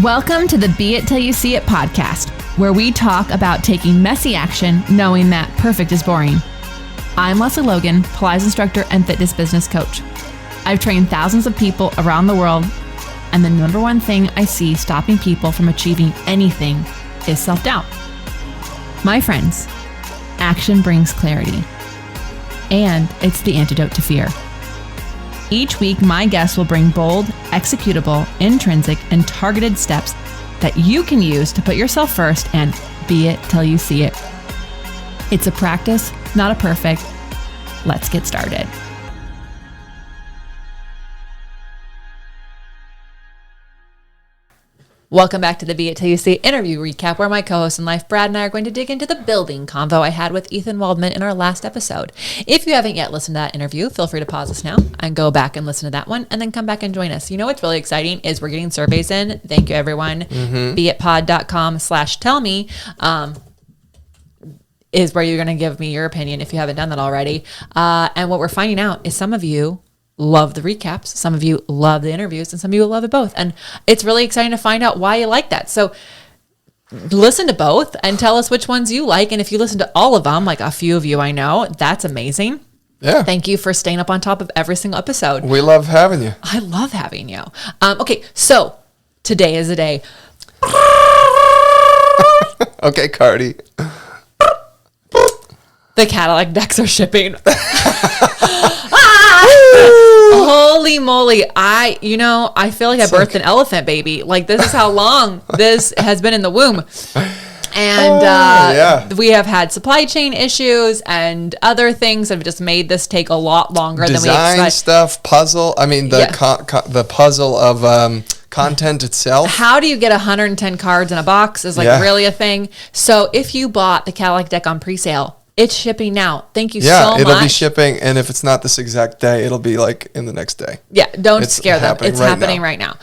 Welcome to the Be It Till You See It podcast, where we talk about taking messy action, knowing that perfect is boring. I'm Lesley Logan, Pilates instructor and fitness business coach. I've trained thousands of people around the world, and the number one thing I see stopping people from achieving anything is self-doubt. My friends, action brings clarity, and it's the antidote to fear. Each week, my guests will bring bold, executable, intrinsic, and targeted steps that you can use to put yourself first and be it till you see it. It's a practice, not a perfect. Let's get started. Welcome back to the Be It Till You See It interview recap, where my co-host in life, Brad, and I are going to dig into the building convo I had with Ethan Waldman in our last episode. If you haven't yet listened to that interview, feel free to pause this now and go back and listen to that one, and then come back and join us. You know what's really exciting is we're getting surveys in. Thank you, everyone. beitpod.com/tellme is where you're going to give me your opinion if you haven't done that already. And what we're finding out is some of you love the recaps, some of you love the interviews, and some of you love it both. And it's really exciting to find out why you like that. So listen to both and tell us which ones you like. And if you listen to all of them, like a few of you I know, that's amazing. Yeah. Thank you for staying up on top of every single episode. We love having you. I love having you. Okay, so today is a day. Okay, Cardi. The Cadillac decks are shipping. Holy moly. I feel like I birthed an elephant baby. Like, this is how long this has been in the womb. And we have had supply chain issues and other things that have just made this take a lot longer than we expected. Design stuff, puzzle. I mean, the puzzle of content itself. How do you get 110 cards in a box is really a thing. So if you bought the Cadillac deck on pre-sale, it's shipping now. Thank you so much. Yeah, it'll be shipping, and if it's not this exact day, it'll be like in the next day. Yeah, don't scare them. It's happening right now.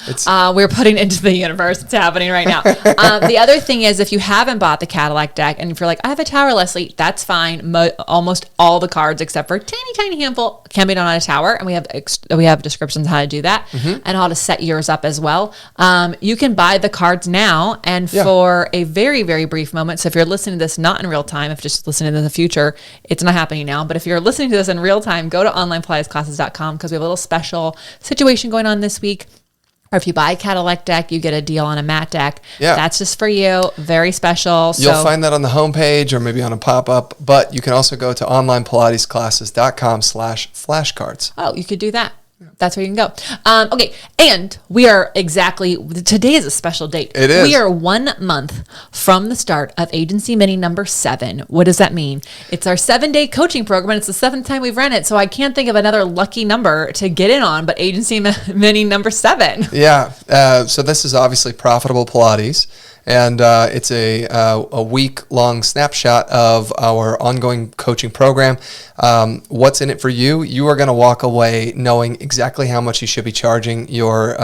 We're putting it into the universe. It's happening right now. The other thing is, if you haven't bought the Cadillac deck, and if you're like, I have a tower, Lesley, that's fine. Almost all the cards, except for a tiny handful, can be done on a tower, and we have descriptions on how to do that, and how to set yours up as well. You can buy the cards now, and for a very, very brief moment. So if you're listening to this not in real time, if you're just listening to the future, it's not happening now, but if you're listening to this in real time, go to onlinepilatesclasses.com, because we have a little special situation going on this week. Or if you buy a Cadillac deck, you get a deal on a mat deck. Yeah. That's just for you. Very special. You'll find that on the homepage or maybe on a pop-up, but you can also go to onlinepilatesclasses.com/flashcards. Oh, you could do that. That's where you can go. Okay, and we are today is a special date. It is. We are 1 month from the start of Agency Mini number 7. What does that mean? It's our 7-day coaching program, and it's the 7th time we've run it, so I can't think of another lucky number to get in on, but Agency Mini number 7. Yeah, so this is obviously Profitable Pilates. And it's a week-long snapshot of our ongoing coaching program. What's in it for you? You are going to walk away knowing exactly how much you should be charging your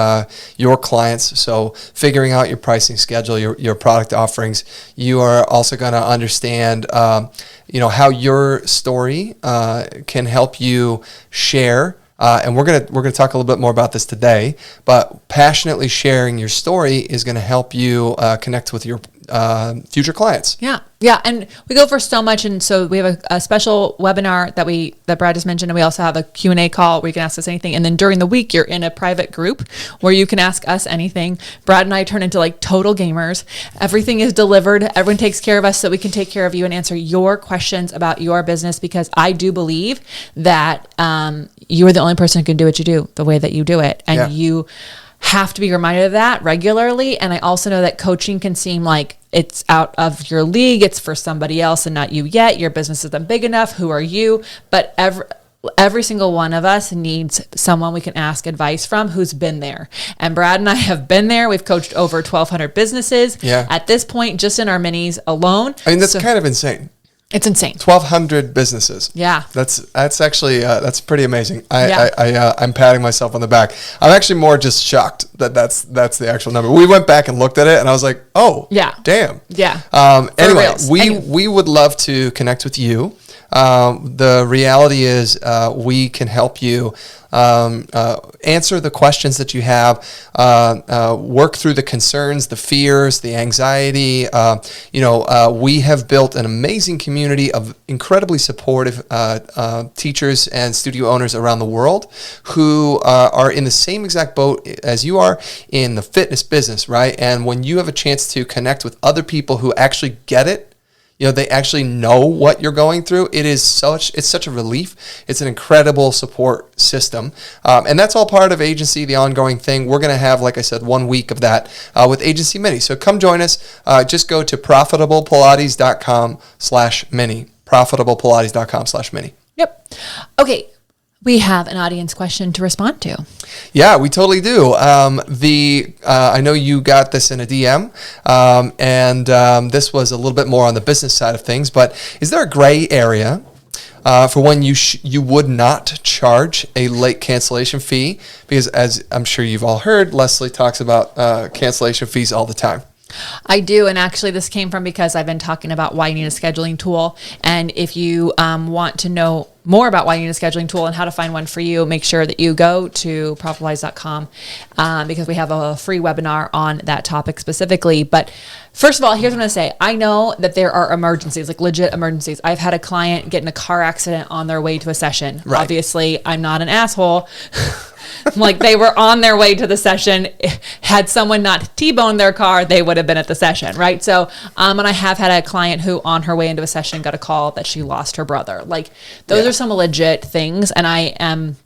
clients. So figuring out your pricing schedule, your product offerings. You are also going to understand how your story can help you share. And we're gonna talk a little bit more about this today, but passionately sharing your story is going to help you connect with your future clients. Yeah, and we go for so much, and so we have a special webinar that Brad just mentioned, and we also have a Q&A call where you can ask us anything, and then during the week, you're in a private group where you can ask us anything. Brad and I turn into like total gamers. Everything is delivered. Everyone takes care of us so we can take care of you and answer your questions about your business, because I do believe that you are the only person who can do what you do the way that you do it, and you have to be reminded of that regularly. And I also know that coaching can seem like it's out of your league. It's for somebody else and not you yet. Your business isn't big enough. Who are you? But every single one of us needs someone we can ask advice from who's been there. And Brad and I have been there. We've coached over 1,200 businesses at this point, just in our minis alone. I mean, that's kind of insane. It's insane. 1,200 businesses. Yeah. That's actually, that's pretty amazing. I'm patting myself on the back. I'm actually more just shocked that that's the actual number. We went back and looked at it, and I was like, oh, damn. Yeah. Anyway, we would love to connect with you. The reality is we can help you answer the questions that you have, work through the concerns, the fears, the anxiety. We have built an amazing community of incredibly supportive teachers and studio owners around the world who are in the same exact boat as you are in the fitness business, right? And when you have a chance to connect with other people who actually get it, they actually know what you're going through. It's such a relief. It's an incredible support system. And that's all part of Agency, the ongoing thing. We're going to have, like I said, 1 week of that with Agency Mini. So come join us. Just go to profitablepilates.com/mini. profitablepilates.com/mini. Yep. Okay. We have an audience question to respond to. Yeah, we totally do. I know you got this in a DM, and this was a little bit more on the business side of things, but is there a gray area for when you would not charge a late cancellation fee? Because as I'm sure you've all heard, Lesley talks about cancellation fees all the time. I do, and actually this came from because I've been talking about why you need a scheduling tool, and if you want to know more about why you need a scheduling tool and how to find one for you, make sure that you go to profitabilize.com because we have a free webinar on that topic specifically. But first of all, here's what I'm going to say. I know that there are emergencies, like legit emergencies. I've had a client get in a car accident on their way to a session. Right. Obviously, I'm not an asshole. Like they were on their way to the session. Had someone not T-boned their car, they would have been at the session, right? So, and I have had a client who on her way into a session got a call that she lost her brother. Like those are some legit things, and I am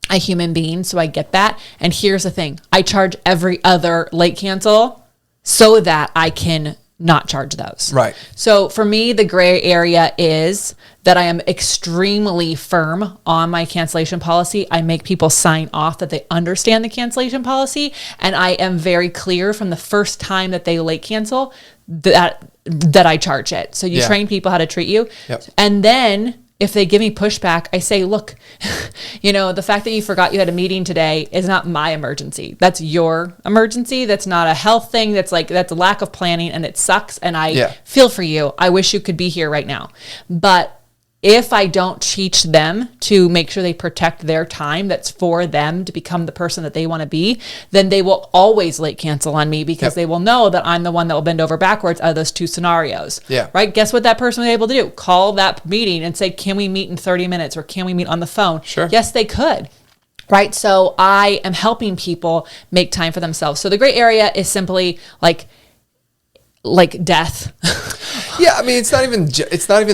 a human being, so I get that. And here's the thing. I charge every other late cancel so that I can not charge those. Right. So for me, the gray area is that I am extremely firm on my cancellation policy. I make people sign off that they understand the cancellation policy, and I am very clear from the first time that they late cancel that I charge it. So you train people how to treat you. Yep. And then if they give me pushback, I say, look, the fact that you forgot you had a meeting today is not my emergency. That's your emergency. That's not a health thing. That's a lack of planning, and it sucks. And I feel for you. I wish you could be here right now. But if I don't teach them to make sure they protect their time that's for them to become the person that they want to be, then they will always late cancel on me because they will know that I'm the one that will bend over backwards out of those two scenarios. Yeah. Right? Guess what that person was able to do? Call that meeting and say, can we meet in 30 minutes or can we meet on the phone? Sure. Yes, they could. Right? So I am helping people make time for themselves. So the gray area is simply like death. Yeah, I mean, it's not even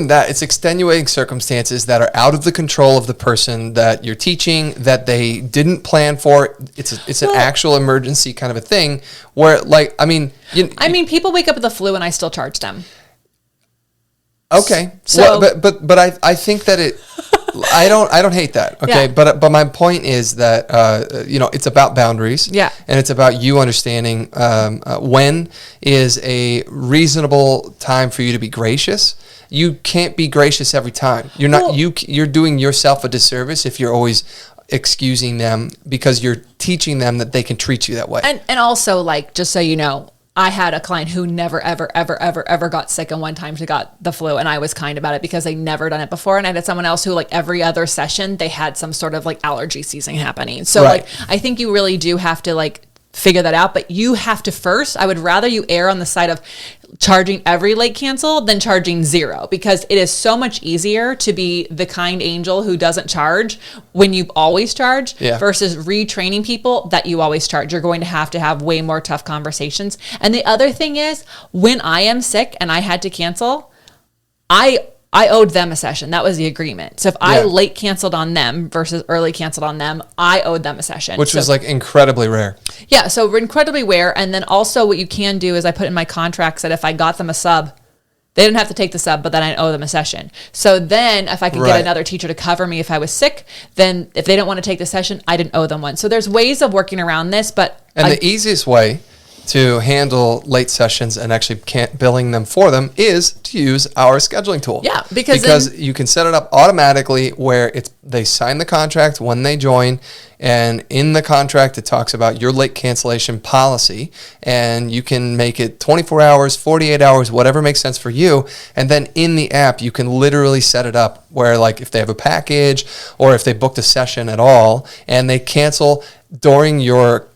that. It's extenuating circumstances that are out of the control of the person that you're teaching, that they didn't plan for. It's an actual emergency kind of a thing where, like, people wake up with the flu and I still charge them. Okay, so but I think that I don't hate that. Okay, but my point is that it's about boundaries. Yeah, and it's about you understanding when is a reasonable time for you to be gracious. You can't be gracious every time. You're not. You're doing yourself a disservice if you're always excusing them because you're teaching them that they can treat you that way. And also, like, just so you know, I had a client who never, ever, ever, ever, ever got sick. And one time she got the flu, and I was kind about it because they never done it before. And I had someone else who, like, every other session, they had some sort of like allergy season happening. So like, I think you really do have to like figure that out, but you have to first, I would rather you err on the side of charging every late cancel than charging zero, because it is so much easier to be the kind angel who doesn't charge when you've always charged versus retraining people that you always charge. You're going to have way more tough conversations. And the other thing is, when I am sick and I had to cancel, I owed them a session. That was the agreement. So if I late canceled on them versus early canceled on them, I owed them a session. Which was like incredibly rare. Yeah, so incredibly rare. And then also what you can do is I put in my contracts that if I got them a sub, they didn't have to take the sub, but then I owe them a session. So then if I could get another teacher to cover me if I was sick, then if they didn't want to take the session, I didn't owe them one. So there's ways of working around this, but... And the easiest way to handle late sessions and actually can't billing them for them is to use our scheduling tool. Yeah, because you can set it up automatically where they sign the contract when they join, and in the contract it talks about your late cancellation policy, and you can make it 24 hours, 48 hours, whatever makes sense for you. And then in the app you can literally set it up where, like, if they have a package or if they booked a session at all and they cancel during your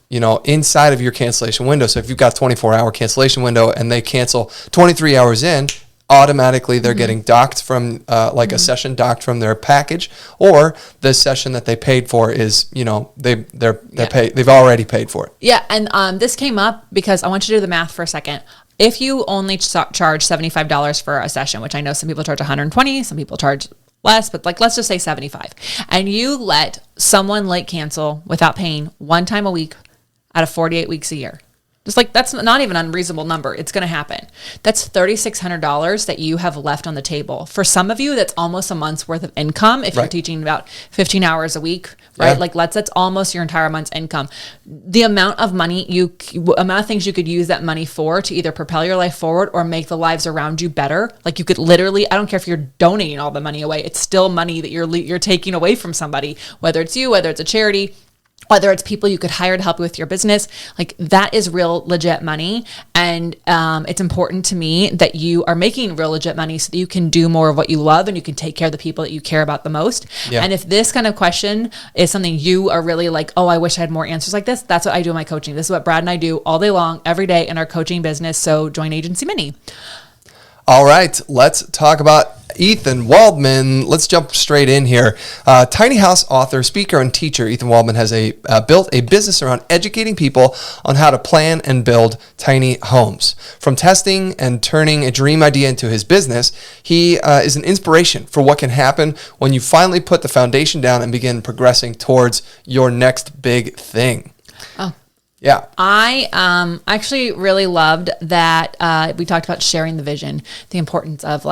inside of your cancellation window. So if you've got a 24-hour cancellation window and they cancel 23 hours in, automatically they're getting docked from a session docked from their package, or the session that they paid for is, they've already paid for it. Yeah. And this came up because I want you to do the math for a second. If you only charge $75 for a session, which I know some people charge $120, some people charge less, but let's just say $75, and you let someone late cancel without paying one time a week out of 48 weeks a year. Just that's not even an unreasonable number. It's going to happen. That's $3,600 that you have left on the table. For some of you, that's almost a month's worth of income. If you're teaching about 15 hours a week, right? Yeah. That's almost your entire month's income. The amount of money amount of things you could use that money for to either propel your life forward or make the lives around you better. You could literally, I don't care if you're donating all the money away. It's still money that you're taking away from somebody, whether it's you, whether it's a charity, whether it's people you could hire to help you with your business. That is real legit money. And it's important to me that you are making real legit money so that you can do more of what you love and you can take care of the people that you care about the most. Yeah. And if this kind of question is something you are really oh, I wish I had more answers like this, that's what I do in my coaching. This is what Brad and I do all day long, every day in our coaching business. So join Agency Mini. All right, let's talk about Ethan Waldman. Let's jump straight in here. Tiny house author, speaker, and teacher Ethan Waldman has built a business around educating people on how to plan and build tiny homes. From testing and turning a dream idea into his business, he is an inspiration for what can happen when you finally put the foundation down and begin progressing towards your next big thing. Oh. Yeah. I actually really loved that we talked about sharing the vision, the importance of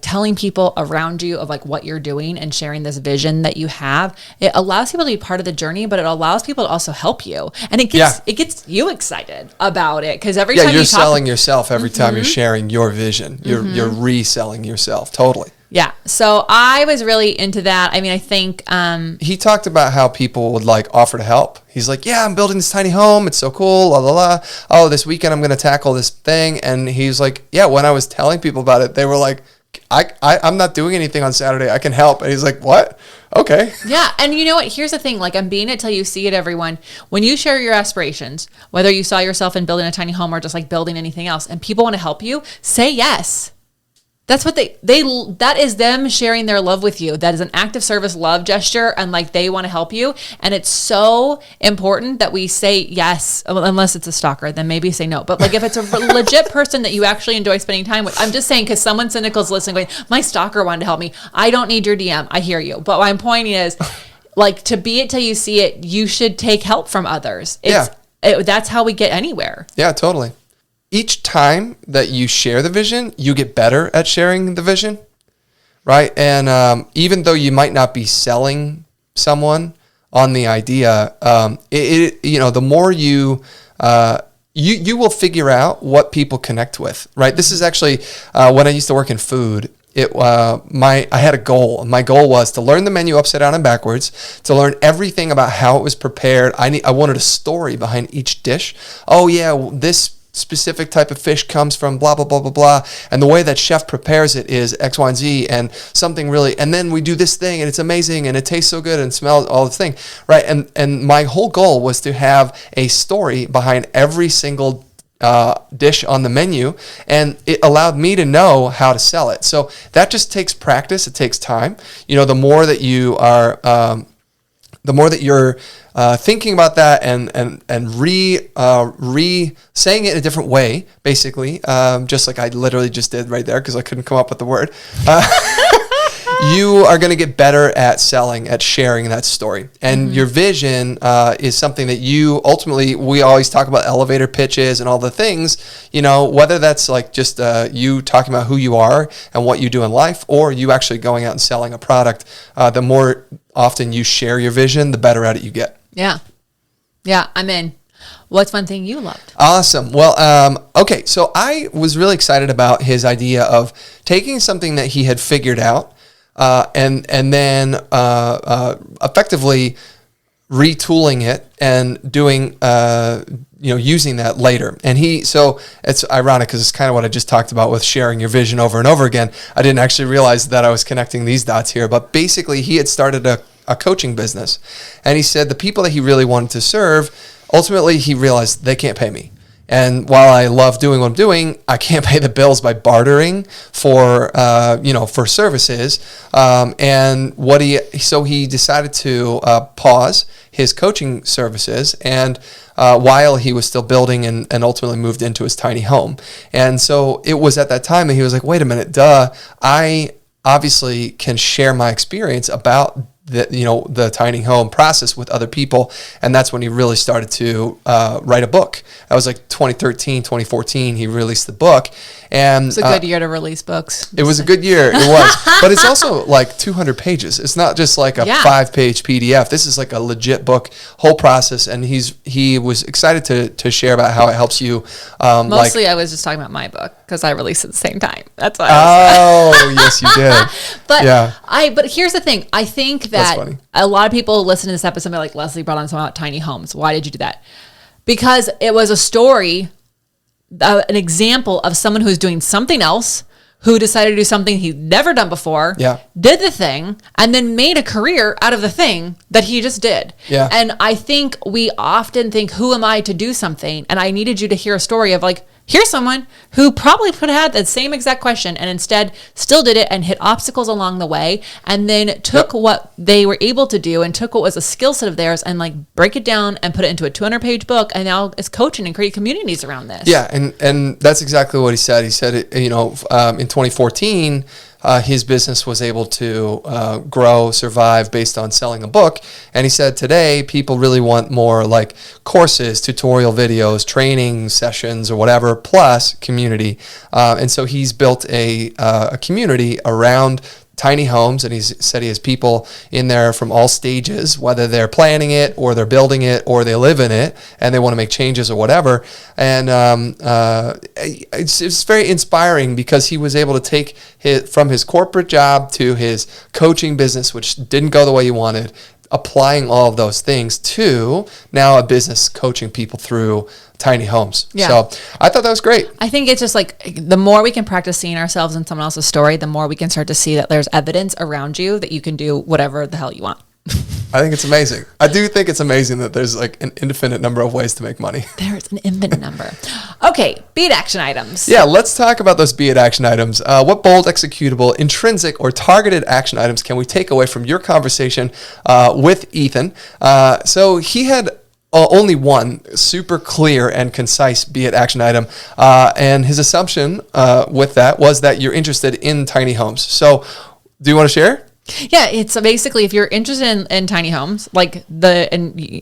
telling people around you of what you're doing and sharing this vision that you have. It allows people to be part of the journey, but it allows people to also help you. And it gets you excited about it, because every time you're selling yourself every time you're sharing your vision. You're reselling yourself. Totally. Yeah. So I was really into that. I mean, I think he talked about how people would offer to help. He's like, yeah, I'm building this tiny home. It's so cool. La, la, la. Oh, this weekend I'm going to tackle this thing. And he's like, yeah, when I was telling people about it, they were like, I'm not doing anything on Saturday. I can help. And he's like, what? Okay. Yeah. And you know what? Here's the thing. I'm being it till you see it, everyone. When you share your aspirations, whether you saw yourself in building a tiny home or just building anything else, and people want to help you, say yes. That's what that is them sharing their love with you. That is an act of service love gesture, and they want to help you. And it's so important that we say yes, unless it's a stalker, then maybe say no. But if it's a legit person that you actually enjoy spending time with, I'm just saying, because someone cynical is listening going, my stalker wanted to help me. I don't need your DM. I hear you. But my point is, to be it till you see it, you should take help from others. That's how we get anywhere. Yeah, totally. Each time that you share the vision, you get better at sharing the vision, right? And even though you might not be selling someone on the idea, the more you will figure out what people connect with, right? This is actually when I used to work in food. I had a goal. My goal was to learn the menu upside down and backwards, to learn everything about how it was prepared. I wanted a story behind each dish. Oh yeah, this specific type of fish comes from blah, blah, blah, blah, blah. And the way that chef prepares it is X, Y, and Z, and something really, and then we do this thing and it's amazing and it tastes so good and smells all this thing, right? And my whole goal was to have a story behind every single dish on the menu, and it allowed me to know how to sell it. So that just takes practice. It takes time. The more that you are, the more that you're thinking about that and saying it in a different way, basically, just like I literally just did right there because I couldn't come up with the word. You are going to get better at selling, at sharing that story. And your vision is something that you ultimately, we always talk about elevator pitches and all the things, whether that's just you talking about who you are and what you do in life, or you actually going out and selling a product. The more often you share your vision, the better at it you get. Yeah. Yeah, I'm in. What's one thing you loved? Awesome. Well, okay. So I was really excited about his idea of taking something that he had figured out, and then effectively retooling it and doing, using that later. And so it's ironic because it's kind of what I just talked about with sharing your vision over and over again. I didn't actually realize that I was connecting these dots here, but basically he had started a coaching business, and he said the people that he really wanted to serve, ultimately he realized they can't pay me. And while I love doing what I'm doing, I can't pay the bills by bartering for services. So he decided to pause his coaching services, and while he was still building and ultimately moved into his tiny home. And so it was at that time that he was like, wait a minute, I obviously can share my experience about the tiny home process with other people. And that's when he really started to write a book. That was like 2013, 2014, he released the book. And it's a good year to release books. It was a good year. It was. But it's also like 200 pages. It's not just like a 5-page PDF. This is like a legit book, whole process. And he was excited to share about how it helps you. Mostly I was just talking about my book because I released at the same time. That's why. Yes, you did. But here's the thing. I think that a lot of people listen to this episode and be like, Lesley brought on something about tiny homes. Why did you do that? Because it was a story, an example of someone who's doing something else, who decided to do something he'd never done before, did the thing, and then made a career out of the thing that he just did. Yeah. And I think we often think, who am I to do something? And I needed you to hear a story of like, here's someone who probably could have had the same exact question and instead still did it and hit obstacles along the way, and then took what they were able to do and took what was a skill set of theirs and like break it down and put it into a 200-page book, and now is coaching and create communities around this. Yeah, and that's exactly what he said. He said, in 2014, his business was able to grow, survive based on selling a book. And he said today people really want more like courses, tutorial videos, training sessions or whatever, plus community. And so he's built a community around tiny homes, and he's said he has people in there from all stages, whether they're planning it or they're building it or they live in it and they want to make changes or whatever. And it's very inspiring because he was able to take from his corporate job to his coaching business, which didn't go the way he wanted, applying all of those things to now a business coaching people through tiny homes. Yeah. So I thought that was great. I think it's just like the more we can practice seeing ourselves in someone else's story, the more we can start to see that there's evidence around you that you can do whatever the hell you want. I think it's amazing. I do think it's amazing that there's like an infinite number of ways to make money. There's an infinite number. Okay, beit action items. Yeah, let's talk about those beit action items. What bold, executable, intrinsic, or targeted action items can we take away from your conversation with Ethan? So he had only one super clear and concise beit action item, and his assumption with that was that you're interested in tiny homes. So do you want to share? Yeah, it's basically if you're interested in tiny homes, like the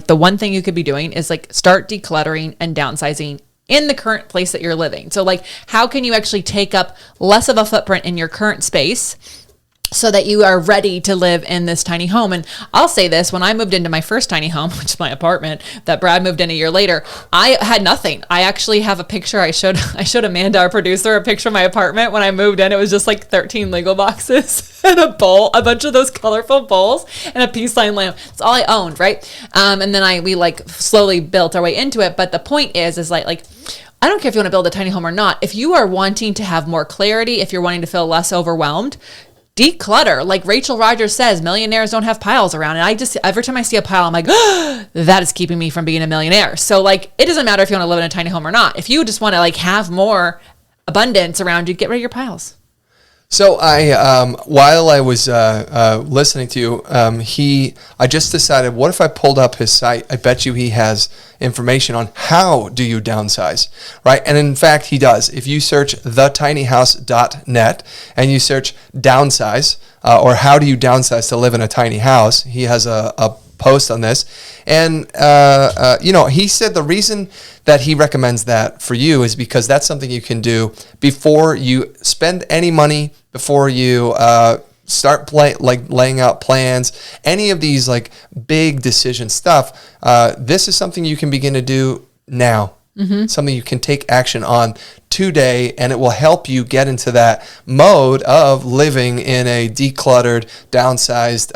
one thing you could be doing is like start decluttering and downsizing in the current place that you're living. So like, how can you actually take up less of a footprint in your current space so that you are ready to live in this tiny home? And I'll say this, when I moved into my first tiny home, which is my apartment that Brad moved in a year later, I had nothing. I actually have a picture. I showed Amanda, our producer, a picture of my apartment when I moved in. It was just like 13 Lego boxes and a bowl, a bunch of those colorful bowls and a peace sign lamp. It's all I owned, right? And then we like slowly built our way into it. But the point is like I don't care if you want to build a tiny home or not. If you are wanting to have more clarity, if you're wanting to feel less overwhelmed, declutter. Like Rachel Rogers says, millionaires don't have piles around. And every time I see a pile, I'm like, that is keeping me from being a millionaire. So like, it doesn't matter if you want to live in a tiny home or not. If you just want to like have more abundance around you, get rid of your piles. So while I was listening to you, I just decided, what if I pulled up his site? I bet you he has information on how do you downsize, right? And in fact, he does. If you search thetinyhouse.net and you search downsize or how do you downsize to live in a tiny house, he has a post on this. And, he said the reason that he recommends that for you is because that's something you can do before you spend any money, before you start laying out plans, any of these like big decision stuff, this is something you can begin to do now. Something you can take action on today, and it will help you get into that mode of living in a decluttered, downsized,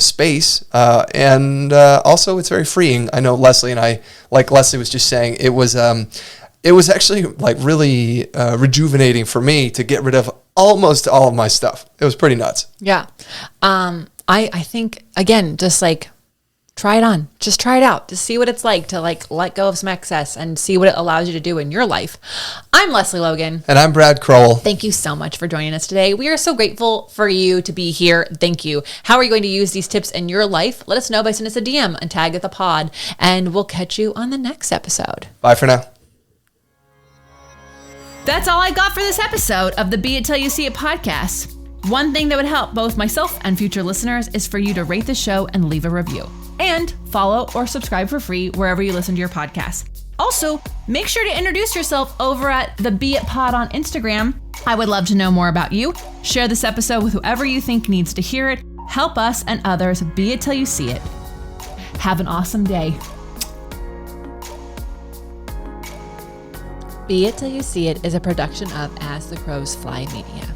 space. And also, it's very freeing. I know Lesley and I, like Lesley was just saying, it was actually like really rejuvenating for me to get rid of almost all of my stuff. It was pretty nuts. Yeah. I think, again, just like, try it on. Just try it out to see what it's like to like let go of some excess and see what it allows you to do in your life. I'm Lesley Logan. And I'm Brad Crowell. Thank you so much for joining us today. We are so grateful for you to be here. Thank you. How are you going to use these tips in your life? Let us know by sending us a DM and tag at the pod, and we'll catch you on the next episode. Bye for now. That's all I got for this episode of the Be It Till You See It podcast. One thing that would help both myself and future listeners is for you to rate the show and leave a review. And follow or subscribe for free wherever you listen to your podcast. Also, make sure to introduce yourself over at the Be It Pod on Instagram. I would love to know more about you. Share this episode with whoever you think needs to hear it. Help us and others be it till you see it. Have an awesome day. Be It Till You See It is a production of As the Crows Fly Media.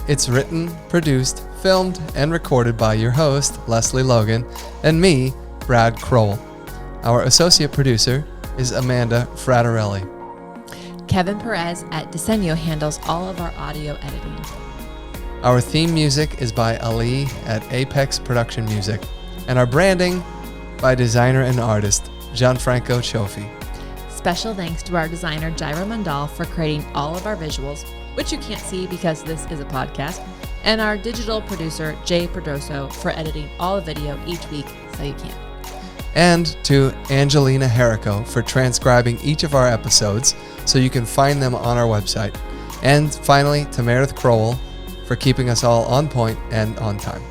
It's written, produced, filmed, and recorded by your host, Lesley Logan, and me, Brad Crowell. Our associate producer is Amanda Fraterelli. Kevin Perez at Desenio handles all of our audio editing. Our theme music is by Ali at Apex Production Music, and our branding by designer and artist Gianfranco Cioffi. Special thanks to our designer Jairo Mandal for creating all of our visuals, which you can't see because this is a podcast, and our digital producer Jay Perdoso for editing all the video each week so you can. And to Angelina Herrico for transcribing each of our episodes so you can find them on our website. And finally, to Meredith Crowell for keeping us all on point and on time.